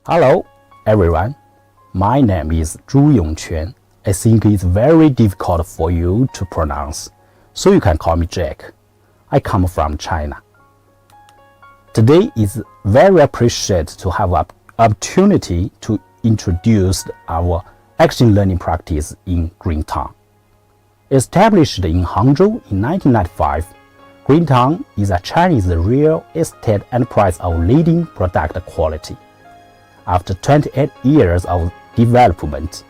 Hello, everyone. My name is Gu Zengwang. I think it's very difficult for you to pronounce, so you can call me Jack. I come from China. Today is very appreciated to have an opportunity to introduce our action learning practice in Greentown. Established in Hangzhou in 1995, Greentown is a Chinese real estate enterprise of leading product quality. After 28 years of development,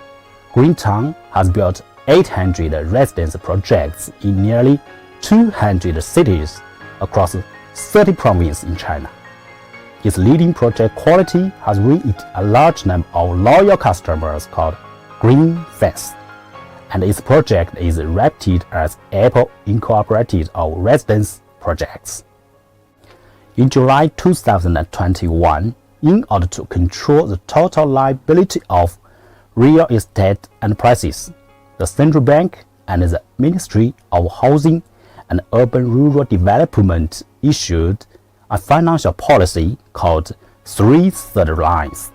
Greentown has built 800 residence projects in nearly 200 cities across 30 provinces in China. Its leading project quality has won it a large number of loyal customers called Green Fans, and its project is rated as Apple Incorporated of Residence Projects. In July 2021, in order to control the total liability of real estate enterprises, the Central Bank and the Ministry of Housing and Urban-Rural Development issued a financial policy called 3 third lines.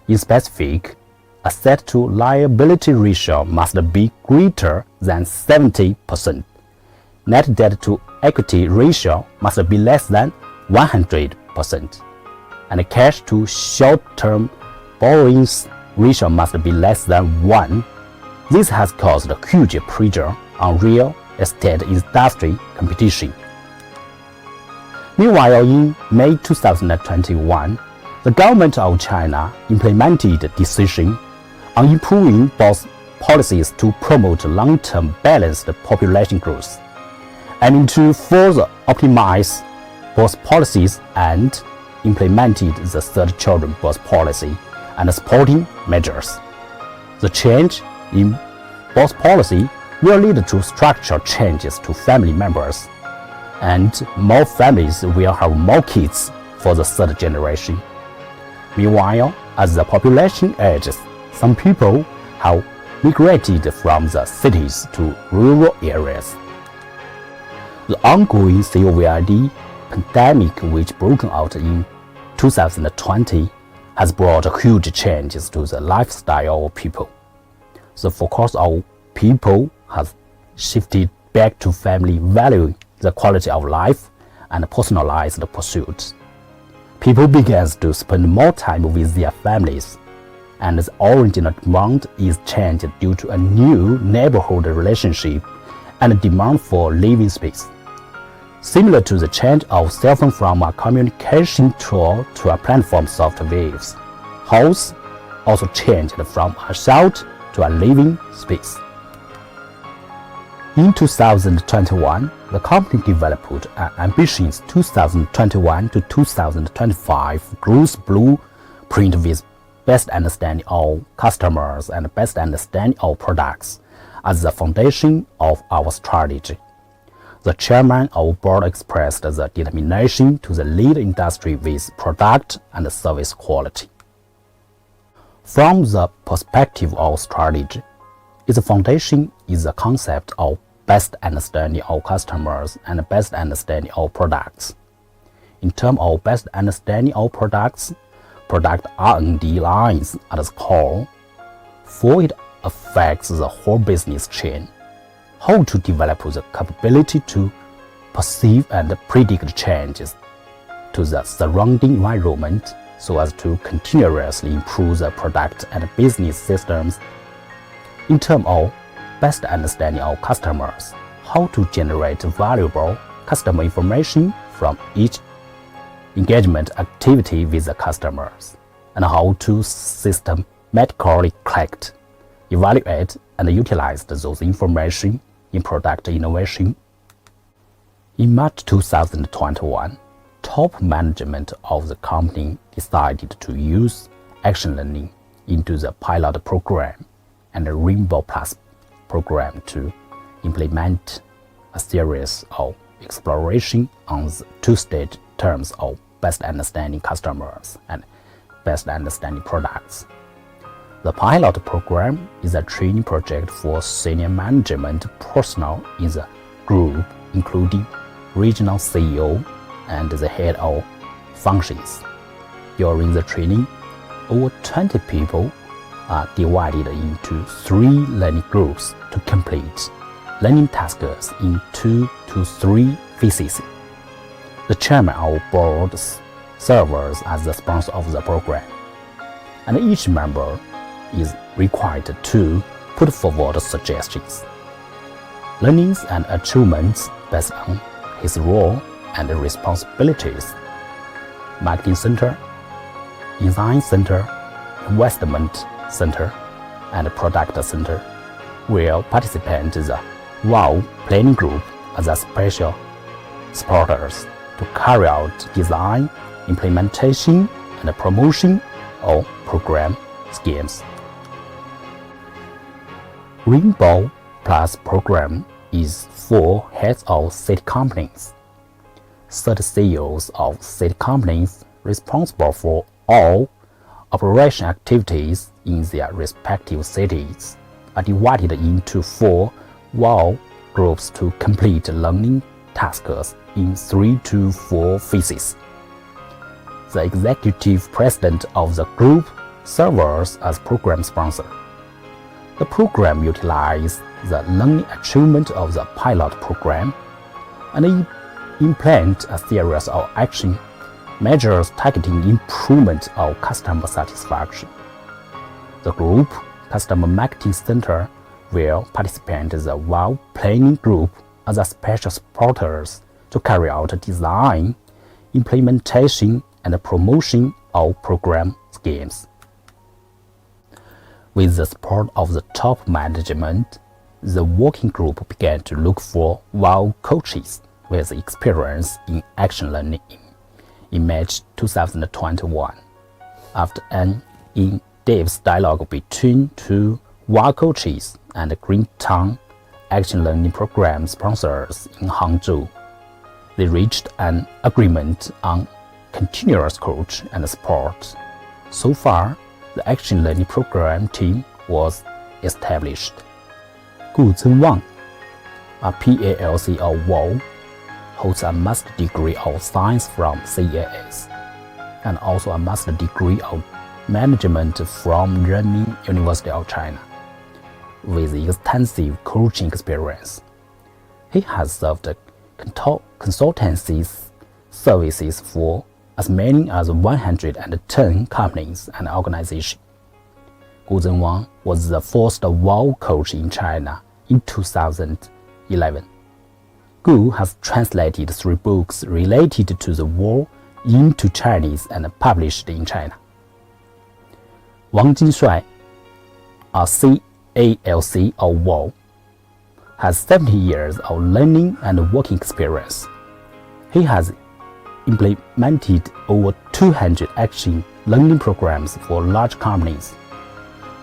In specific, asset to liability ratio must be greater than 70%. Net debt to equity ratio must be less than 100%. And cash to short-term borrowings ratio must be less than 1. This has caused huge pressure on real estate industry competition. Meanwhile, in May 2021, the government of China implemented a decision on improving both policies to promote long-term balanced population growth, aiming to further optimize both policies and implemented the third children birth policy and supporting measures. The change in both policy will lead to structural changes to family members, and more families will have more kids for the third generation. Meanwhile, as the population ages, some people have migrated from the cities to rural areas. The ongoing COVID pandemic, which broke out in 2020, has brought huge changes to the lifestyle of people. The focus of people has shifted back to family, valuing the quality of life and personalized pursuits. People began to spend more time with their families, and the original demand is changed due to a new neighborhood relationship and demand for living space. Similar to the change of cell phone from a communication tool to a platform software, house also changed from a shelter to a living space. In 2021, the company developed an ambitious 2021 to 2025 growth blueprint with best understanding of customers and best understanding of products as the foundation of our strategy. The chairman of the board expressed the determination to lead the industry with product and service quality. From the perspective of strategy, its foundation is the concept of best understanding of customers and best understanding of products. In terms of best understanding of products, product R&D lines at its core, for it affects the whole business chain. How to develop the capability to perceive and predict changes to the surrounding environment so as to continuously improve the product and business systems. In terms of best understanding of customers, how to generate valuable customer information from each engagement activity with the customers, and how to systematically collect, evaluate, and utilize those information in product innovation. In March 2021, top management of the company decided to use action learning into the pilot program and the Rainbow Plus program to implement a series of exploration on the two-stage terms of best understanding customers and best understanding products. The pilot program is a training project for senior management personnel in the group, including regional CEO and the head of functions. During the training, over 20 people are divided into 3 learning groups to complete learning tasks in 2 to 3 phases. The chairman of board serves as the sponsor of the program, and each member is required to put forward suggestions, learnings and achievements based on his role and responsibilities. Marketing Center, Design Center, Investment Center, and Product Center will participate in the WIAL Planning Group as a special supporters to carry out design, implementation, and promotion of program schemes. WIAL PALC program is for heads of city companies, 30 CEOs of city companies responsible for all operation activities in their respective cities are divided into 4 WIAL groups to complete learning tasks in 3 to 4 phases. The executive president of the group serves as program sponsor. The program utilizes the learning achievement of the pilot program and implement a series of action measures targeting improvement of customer satisfaction. The group Customer Marketing Center will participate in the WIAL Planning Group as a special supporters to carry out design, implementation, and promotion of program schemes. With the support of the top management, the working group began to look for WIAL coaches with experience in action learning in March 2021. After an in-depth dialogue between 2 WIAL coaches and Greentown action learning program sponsors in Hangzhou, they reached an agreement on continuous coach and support. So far, the action learning program team was established. Gu Zengwang, a PALC of WIAL, holds a master degree of science from CAS and also a master degree of management from Renmin University of China. With extensive coaching experience, he has served consultancy services for as many as 110 companies and organizations. Gu Zengwang was the first WIAL coach in China in 2011. Gu has translated 3 books related to the WIAL into Chinese and published in China. Wang Jinshuai, a CALC of WIAL, has 70 years of learning and working experience. He has implemented over 200 action learning programs for large companies.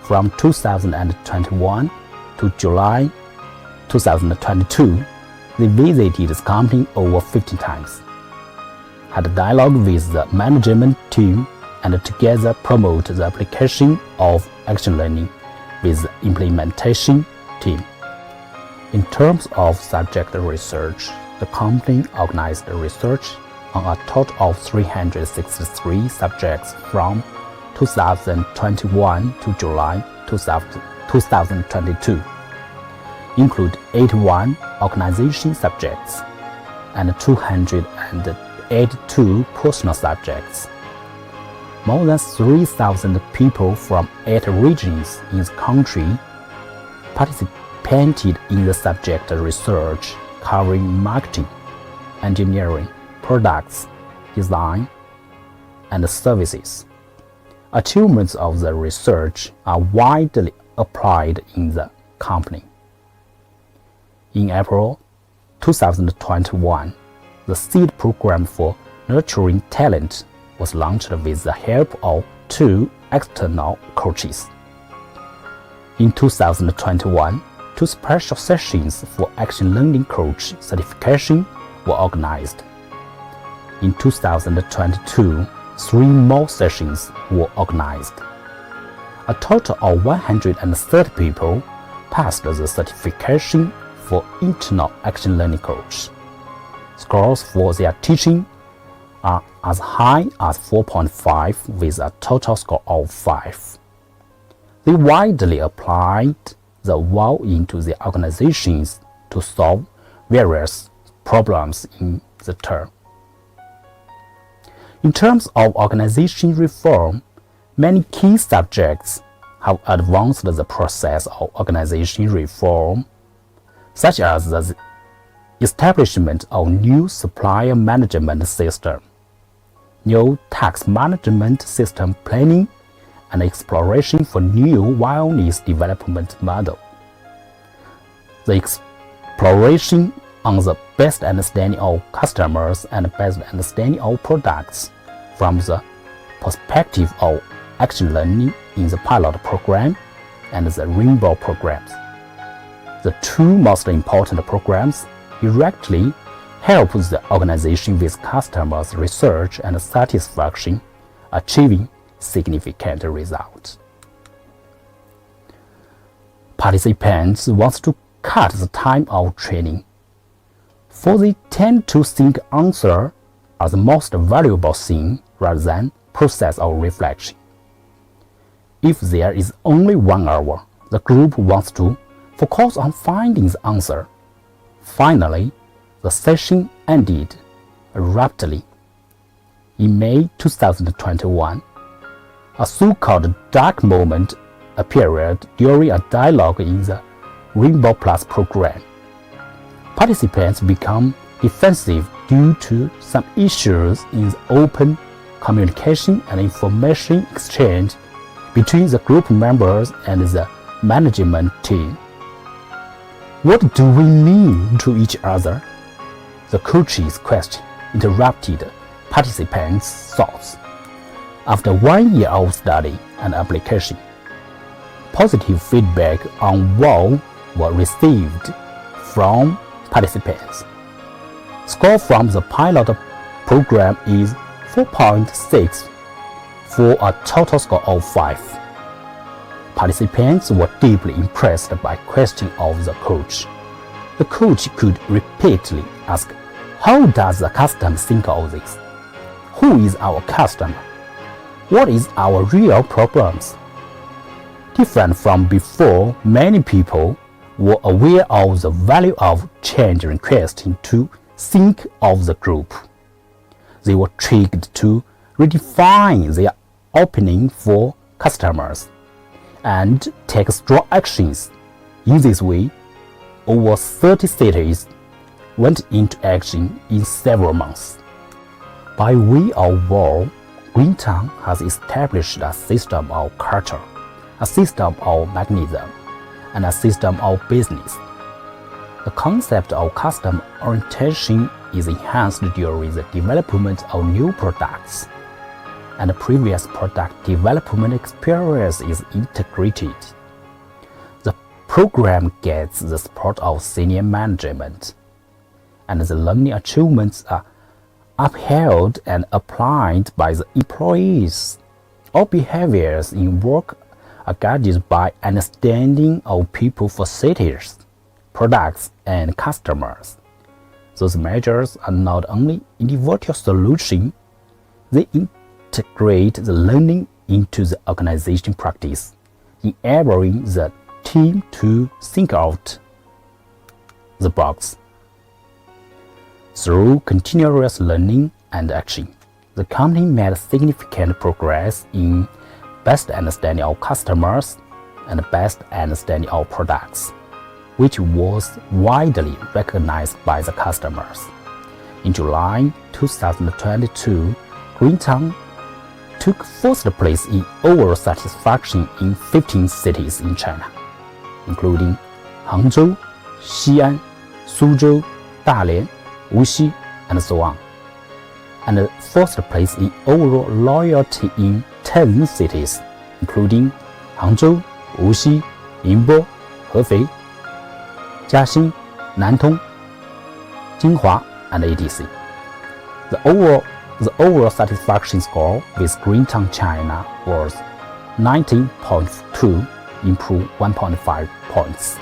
From 2021 to July 2022, they visited his company over 50 times, had a dialogue with the management team, and together promote the application of action learning with the implementation team. In terms of subject research, the company organized research on a total of 363 subjects from 2021 to July 2022, include 81 organization subjects and 282 personal subjects. More than 3,000 people from 8 regions in the country participated in the subject research covering marketing, engineering, products, design, and services. Achievements of the research are widely applied in the company. In April 2021, the seed program for nurturing talent was launched with the help of 2 external coaches. In 2021, 2 special sessions for action learning coach certification were organized. In 2022, 3 more sessions were organized. A total of 130 people passed the certification for internal action learning coach. Scores for their teaching are as high as 4.5 with a total score of 5. They widely applied the WIAL into their organizations to solve various problems in the term. In terms of organization reform, many key subjects have advanced the process of organization reform, such as the establishment of new supplier management system, new tax management system planning, and exploration for new wilderness development model. The exploration on the best understanding of customers and best understanding of products from the perspective of action learning in the pilot program and the rainbow programs. The two most important programs directly help the organization with customers' research and satisfaction, achieving significant results. Participants want to cut the time of training, for they tend to think answer are the most valuable thing rather than process of reflection. If there is only 1 hour, the group wants to focus on finding the answer. Finally, the session ended abruptly. In May 2021, a so-called dark moment appeared during a dialogue in the Rainbow Plus program. Participants become defensive due to some issues in the open communication and information exchange between the group members and the management team. What do we mean to each other? The coach's question interrupted participants' thoughts. After 1 year of study and application, positive feedback on WIAL was received from participants. Score from the pilot program is 4.6 for a total score of 5. Participants were deeply impressed by questions of the coach. The coach could repeatedly ask, how does the customer think of this? Who is our customer? What is our real problems? Different from before, many people were aware of the value of change requesting to think of the group. They were triggered to redefine their opening for customers and take strong actions. In this way, over 30 cities went into action in several months. By way of WIAL, Greentown has established a system of culture, a system of mechanism, and a system of business. The concept of customer orientation is enhanced during the development of new products, and the previous product development experience is integrated. The program gets the support of senior management, and the learning achievements are upheld and applied by the employees. All behaviors in work are guided by understanding of people, facilities, products, and customers. Those measures are not only individual solutions, they integrate the learning into the organization practice, enabling the team to think out the box. Through continuous learning and action, the company made significant progress in best understanding of customers and best understanding of products, which was widely recognized by the customers. In July 2022, Greentown took first place in overall satisfaction in 15 cities in China, including Hangzhou, Xi'an, Suzhou, Dalian, Wuxi, and so on, and first place in overall loyalty in 10 cities, including Hangzhou, Wuxi, Ningbo, Hefei, Jiaxing, Nantong, Jinhua, and etc. The overall satisfaction score with Greentown China was 19.2, improved 1.5 points.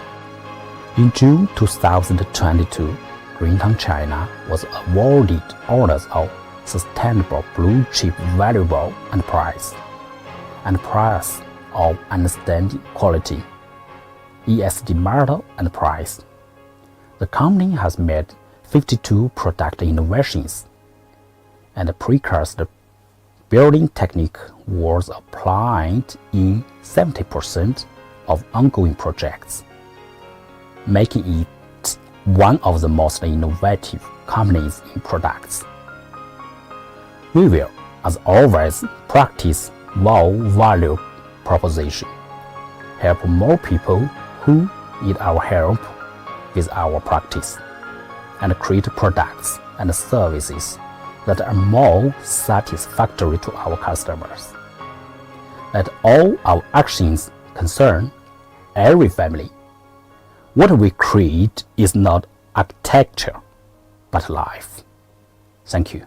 In June 2022, Greentown China was awarded honors of sustainable blue chip valuable enterprise of understanding quality, ESG model enterprise. The company has made 52 product innovations, and the precursor building technique was applied in 70% of ongoing projects, making it one of the most innovative companies in products. We will, as always, practice WIAL value proposition, help more people who need our help with our practice, and create products and services that are more satisfactory to our customers. Let all our actions concern every family. What we create is not architecture, but life. Thank you.